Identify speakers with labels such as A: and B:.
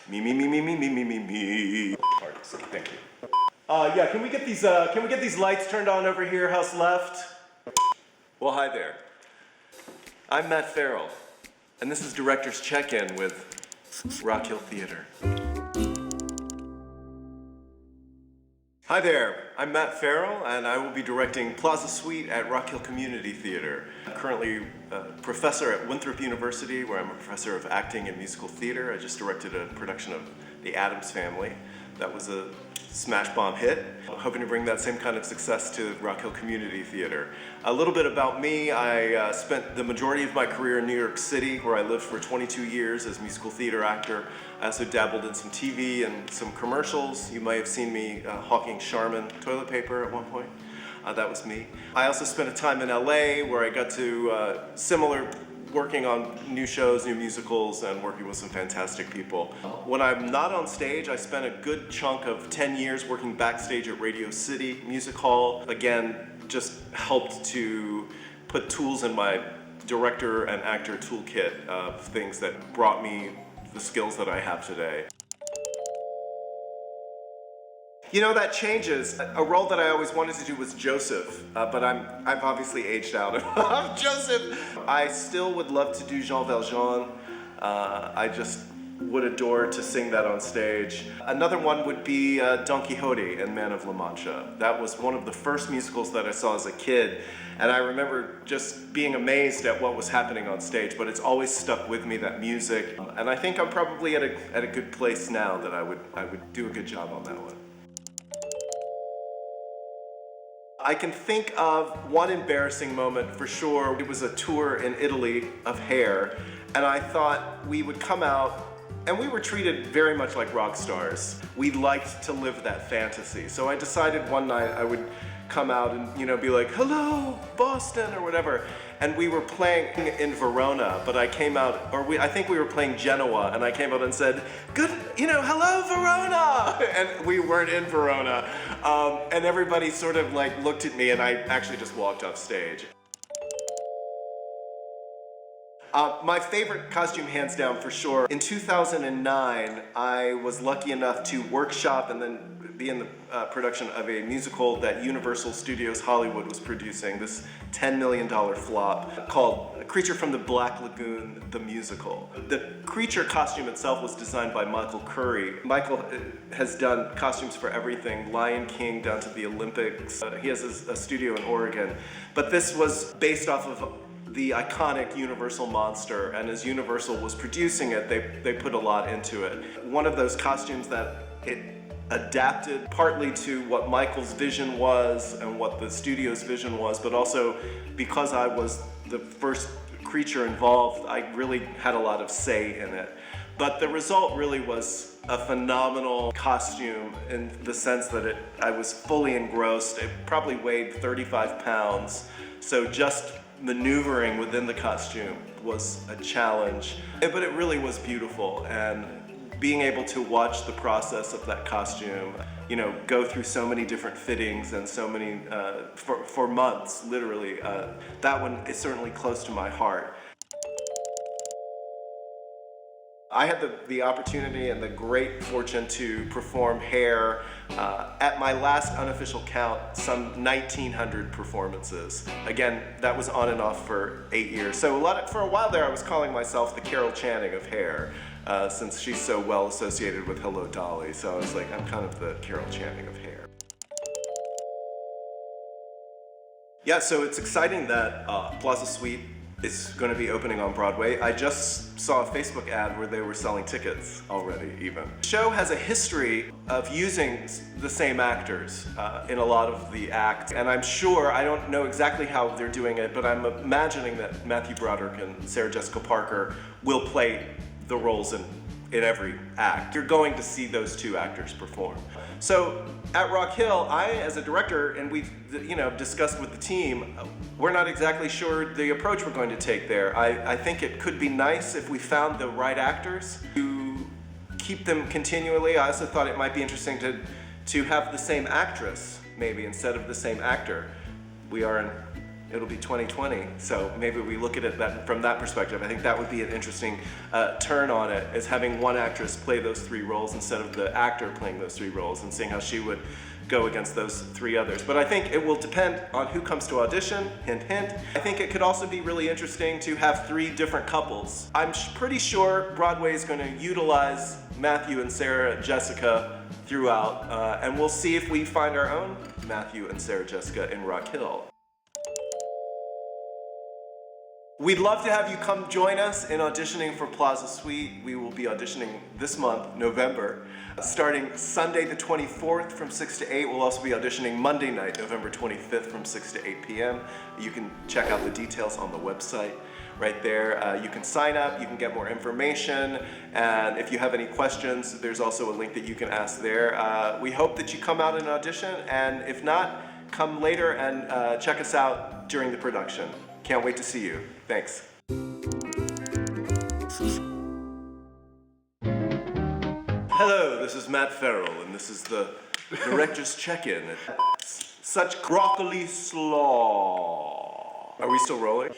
A: Me. Parties. Thank you. Yeah, can we get these lights turned on over here, house left? Well, hi there. I'm Matt Ferrell, and this is Director's Check-In with Rock Hill Theater. Hi there, I'm Matt Ferrell, and I will be directing Plaza Suite at Rock Hill Community Theater. I'm currently a professor at Winthrop University, where I'm a professor of acting and musical theater. I just directed a production of The Addams Family. That was a smash bomb hit. I'm hoping to bring that same kind of success to Rock Hill Community Theater. A little bit about me, I spent the majority of my career in New York City, where I lived for 22 years as a musical theater actor. I also dabbled in some TV and some commercials. You might have seen me hawking Charmin toilet paper at one point. That was me. I also spent a time in LA where I got to working on new shows, new musicals, and working with some fantastic people. When I'm not on stage, I spent a good chunk of 10 years working backstage at Radio City Music Hall. Again, just helped to put tools in my director and actor toolkit of things that brought me the skills that I have today. You know, that changes. A role that I always wanted to do was Joseph, but I've obviously aged out of Joseph. I still would love to do Jean Valjean. I just would adore to sing that on stage. Another one would be Don Quixote in Man of La Mancha. That was one of the first musicals that I saw as a kid, and I remember just being amazed at what was happening on stage, but it's always stuck with me, that music. And I think I'm probably at a good place now that I would do a good job on that one. I can think of one embarrassing moment for sure. It was a tour in Italy of Hair, and I thought we would come out, and we were treated very much like rock stars. We liked to live that fantasy. So I decided one night I would come out and, be like, hello, Boston, or whatever. And we were playing in Verona, but I came out, I think we were playing Genoa, and I came out and said, hello, Verona! And we weren't in Verona. And everybody sort of looked at me, and I actually just walked off stage. My favorite costume, hands down, for sure. In 2009, I was lucky enough to workshop and then be in the production of a musical that Universal Studios Hollywood was producing, this $10 million flop called Creature from the Black Lagoon, the musical. The creature costume itself was designed by Michael Curry. Michael has done costumes for everything, Lion King down to the Olympics. He has a studio in Oregon. But this was based off of the iconic Universal monster, and as Universal was producing it, they put a lot into it. One of those costumes that it adapted partly to what Michael's vision was and what the studio's vision was, but also because I was the first creature involved, I really had a lot of say in it. But the result really was a phenomenal costume in the sense that I was fully engrossed. It probably weighed 35 pounds, so just maneuvering within the costume was a challenge, but it really was beautiful. And being able to watch the process of that costume, go through so many different fittings and so many, for months, literally, that one is certainly close to my heart. I had the opportunity and the great fortune to perform Hair at my last unofficial count, some 1,900 performances. Again, that was on and off for 8 years. So for a while there, I was calling myself the Carol Channing of Hair, since she's so well associated with Hello Dolly. So I was like, I'm kind of the Carol Channing of Hair. Yeah, so it's exciting that Plaza Suite is going to be opening on Broadway. I just saw a Facebook ad where they were selling tickets already, even. The show has a history of using the same actors in a lot of the acts, and I'm sure, I don't know exactly how they're doing it, but I'm imagining that Matthew Broderick and Sarah Jessica Parker will play the roles in every act. You're going to see those two actors perform. So at Rock Hill, I, as a director, and we've discussed with the team, we're not exactly sure the approach we're going to take there. I think it could be nice if we found the right actors to keep them continually. I also thought it might be interesting to have the same actress, maybe, instead of the same actor. We are in it'll be 2020. So maybe we look at it from that perspective. I think that would be an interesting turn on it, is having one actress play those three roles instead of the actor playing those three roles, and seeing how she would go against those three others. But I think it will depend on who comes to audition, hint, hint. I think it could also be really interesting to have three different couples. I'm pretty sure Broadway is going to utilize Matthew and Sarah Jessica throughout, and we'll see if we find our own Matthew and Sarah Jessica in Rock Hill. We'd love to have you come join us in auditioning for Plaza Suite. We will be auditioning this month, November, starting Sunday the 24th from 6 to 8. We'll also be auditioning Monday night, November 25th from 6 to 8 p.m. You can check out the details on the website right there. You can sign up, you can get more information, and if you have any questions, there's also a link that you can ask there. We hope that you come out and audition, and if not, come later and check us out during the production. Can't wait to see you. Thanks. Hello, this is Matt Ferrell, and this is the director's check-in. Such broccoli slaw. Are we still rolling?